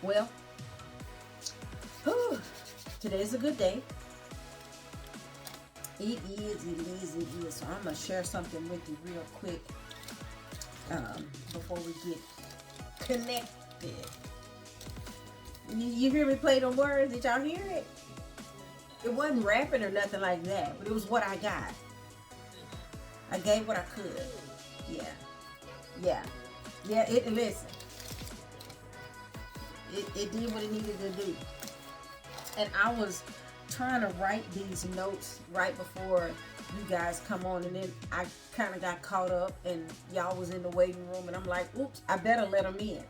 Well, whew, today's a good day. It is. So I'm going to share something with you real quick before we get connected. You hear me play the words? Did y'all hear it? It wasn't rapping or nothing like that, but it was what I got. I gave what I could. Yeah. Listen. It did what it needed to do. And I was trying to write these notes right before you guys come on, and then I kind of got caught up and y'all was in the waiting room, and I'm like, oops, I better let them in.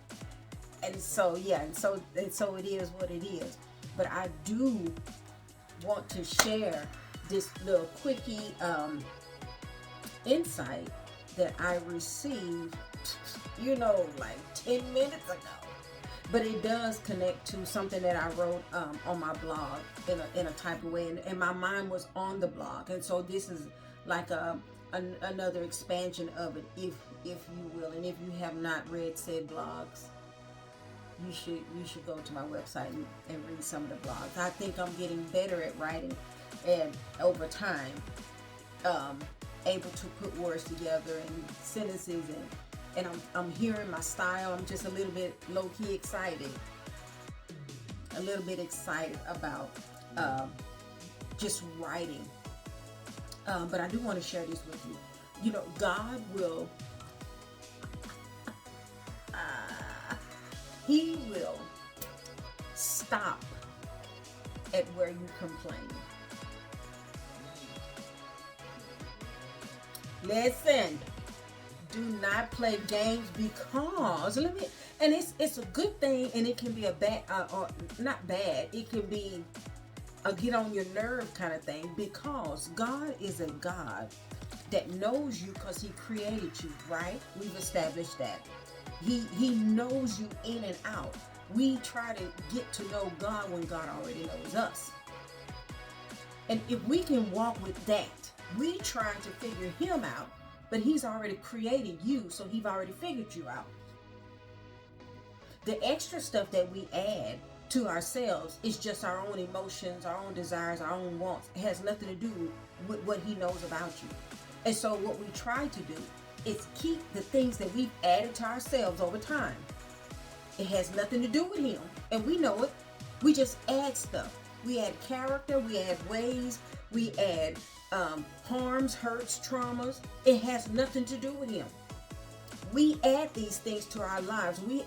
And so it is what it is. But I do want to share this little quickie insight that I received, like 10 minutes ago. But it does connect to something that I wrote on my blog in a type of way, and my mind was on the blog, and so this is like another expansion of it, if you will. And if you have not read said blogs, you should go to my website and read some of the blogs. I think I'm getting better at writing, and over time, able to put words together and sentences, and I'm hearing my style. I'm just a little bit low-key excited. A little bit excited about just writing. But I do want to share this with you. God will, He will stop at where you complain. Listen. Do not play games, because it's a good thing, and it can be a bad or not bad. It can be a get on your nerve kind of thing, because God is a God that knows you because He created you, right? We've established that. He knows you in and out. We try to get to know God when God already knows us. And if we can walk with that, we trying to figure Him out. But He's already created you, so He's already figured you out. The extra stuff that we add to ourselves is just our own emotions, our own desires, our own wants. It has nothing to do with what He knows about you. And so what we try to do is keep the things that we've added to ourselves over time. It has nothing to do with Him, and we know it. We just add stuff. We add character, we add ways, we add harms, hurts, traumas. It has nothing to do with Him. We add these things to our lives. We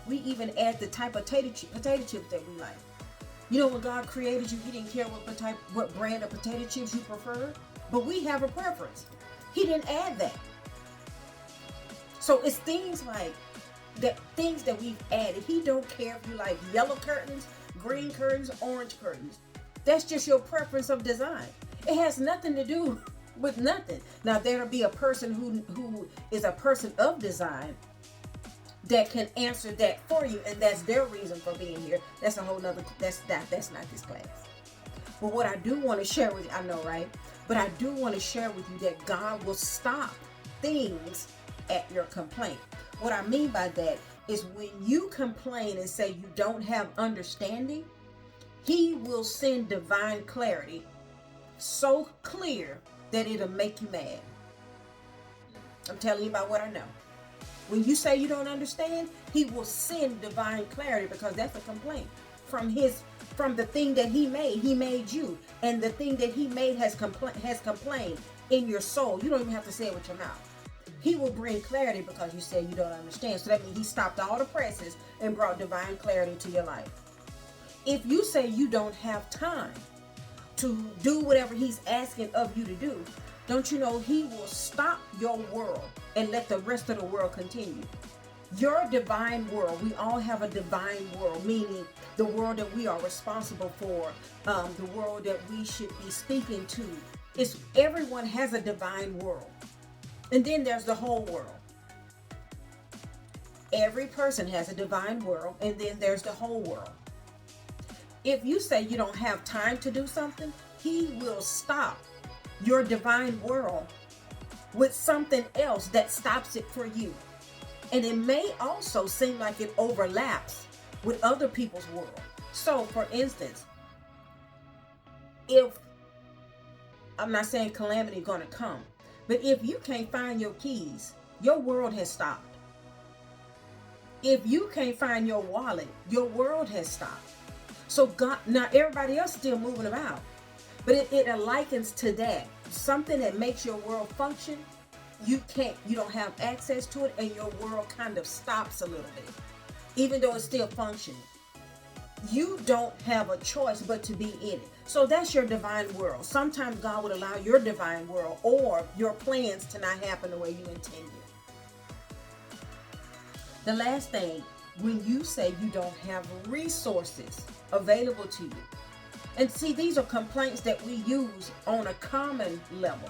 even add the type of potato chips that we like. When God created you, He didn't care what brand of potato chips you preferred, but we have a preference. He didn't add that. So it's things like that, things that we've added. He don't care if you like yellow curtains, green curtains, orange curtains. That's just your preference of design. It has nothing to do with nothing. Now, there'll be a person who is a person of design that can answer that for you, and that's their reason for being here. That's a whole nother, that's not this class. But what I do want to share with you, I know, right? But I do want to share with you that God will stop things at your complaint. What I mean by that is when you complain and say you don't have understanding, He will send divine clarity so clear that it'll make you mad. I'm telling you about what I know. When you say you don't understand, He will send divine clarity, because that's a complaint from the thing that He made. He made you, and the thing that He made has complained in your soul. You don't even have to say it with your mouth. He will bring clarity because you said you don't understand. So that means He stopped all the presses and brought divine clarity to your life. If you say you don't have time to do whatever He's asking of you to do, don't you know He will stop your world and let the rest of the world continue? Your divine world, we all have a divine world, meaning the world that we are responsible for, the world that we should be speaking to. Everyone has a divine world. And then there's the whole world. Every person has a divine world, and then there's the whole world. If you say you don't have time to do something, He will stop your divine world with something else that stops it for you. And it may also seem like it overlaps, with other people's world. So, for instance, if I'm not saying calamity is going to come, but if you can't find your keys, your world has stopped. If you can't find your wallet, your world has stopped. So God, now everybody else still moving about, but it likens to that. Something that makes your world function, you don't have access to it, and your world kind of stops a little bit, even though it's still functioning. You don't have a choice but to be in it. So that's your divine world. Sometimes God would allow your divine world or your plans to not happen the way you intended. The last thing, when you say you don't have resources available to you. And see, these are complaints that we use on a common level.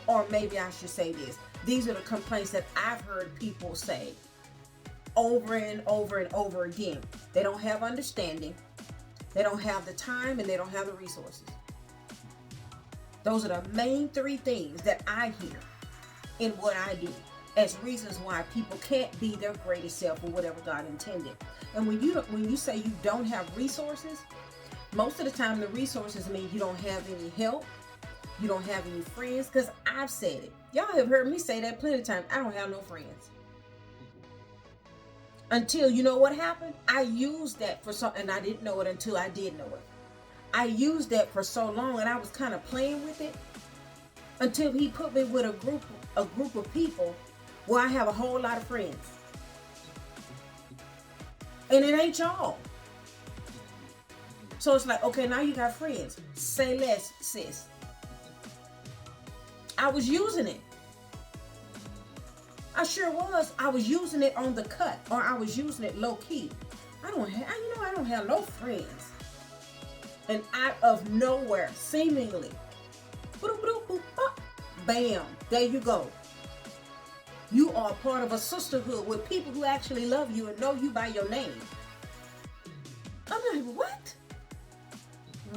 Or maybe I should say this. These are the complaints that I've heard people say over and over and over again. They don't have understanding. They don't have the time, and they don't have the resources. Those are the main three things that I hear in what I do as reasons why people can't be their greatest self or whatever God intended. And when you say you don't have resources, most of the time the resources mean you don't have any help, you don't have any friends. Because I've said it. Y'all have heard me say that plenty of times. I don't have no friends. Until, you know what happened? I used that for and I didn't know it until I did know it. I used that for so long, and I was kind of playing with it until he put me with a group of people where I have a whole lot of friends. And it ain't y'all. So it's like, okay, now you got friends. Say less, sis. I was using it. I sure was. I was using it on the cut, or I was using it low key. I don't have no friends. And out of nowhere, seemingly, bam, there you go. You are part of a sisterhood with people who actually love you and know you by your name. I'm like, what?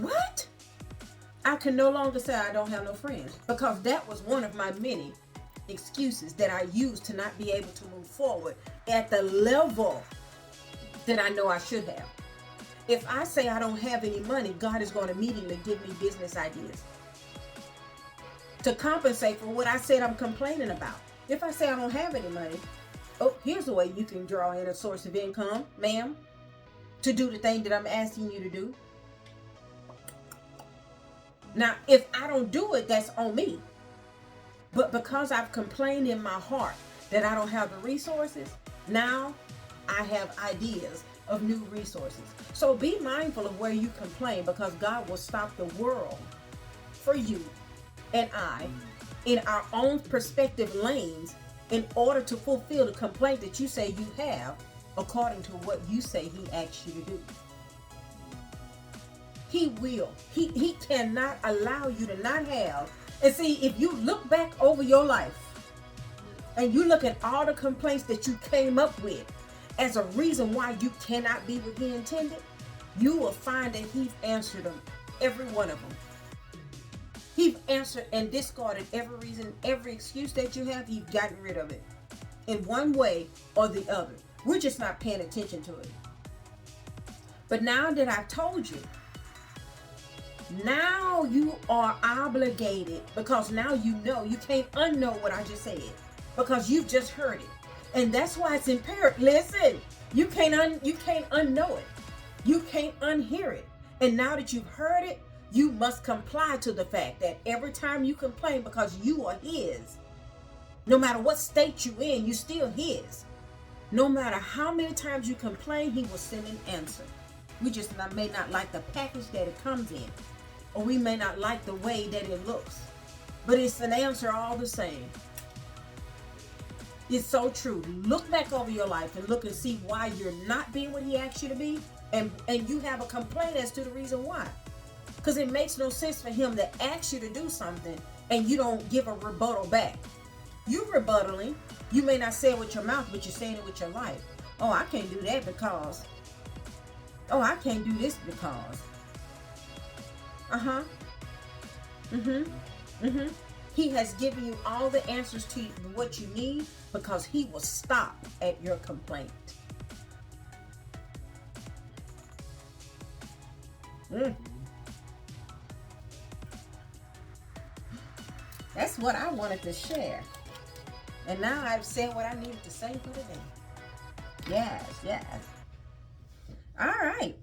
What? I can no longer say I don't have no friends, because that was one of my many excuses that I used to not be able to move forward at the level that I know I should have. If I say I don't have any money, God is going to immediately give me business ideas to compensate for what I said I'm complaining about. If I say I don't have any money, oh, here's a way you can draw in a source of income, ma'am, to do the thing that I'm asking you to do. Now, if I don't do it, that's on me. But because I've complained in my heart that I don't have the resources, now I have ideas of new resources. So be mindful of where you complain, because God will stop the world for you and I in our own perspective lanes in order to fulfill the complaint that you say you have according to what you say he asked you to do. He will. He cannot allow you to not have. And see, if you look back over your life and you look at all the complaints that you came up with as a reason why you cannot be what he intended, you will find that he's answered them, every one of them. He's answered and discarded every reason, every excuse that you have, he's gotten rid of it in one way or the other. We're just not paying attention to it. But now that I've told you, now you are obligated, because now you know. You can't unknow what I just said, because you've just heard it. And that's why it's imperative. Listen, you can't unknow it. You can't unhear it. And now that you've heard it, you must comply to the fact that every time you complain, because you are his, no matter what state you're in, you're still his. No matter how many times you complain, he will send an answer. We just may not like the package that it comes in, or we may not like the way that it looks, but it's an answer all the same. It's so true. Look back over your life and look and see why you're not being what he asked you to be, and you have a complaint as to the reason why. Because it makes no sense for him to ask you to do something and you don't give a rebuttal back. You're rebuttaling. You may not say it with your mouth, but you're saying it with your life. Oh, I can't do that because. Oh, I can't do this because. He has given you all the answers to what you need, because he will stop at your complaint. Mm. That's what I wanted to share. And now I've said what I needed to say for today. Yes, yes. All right.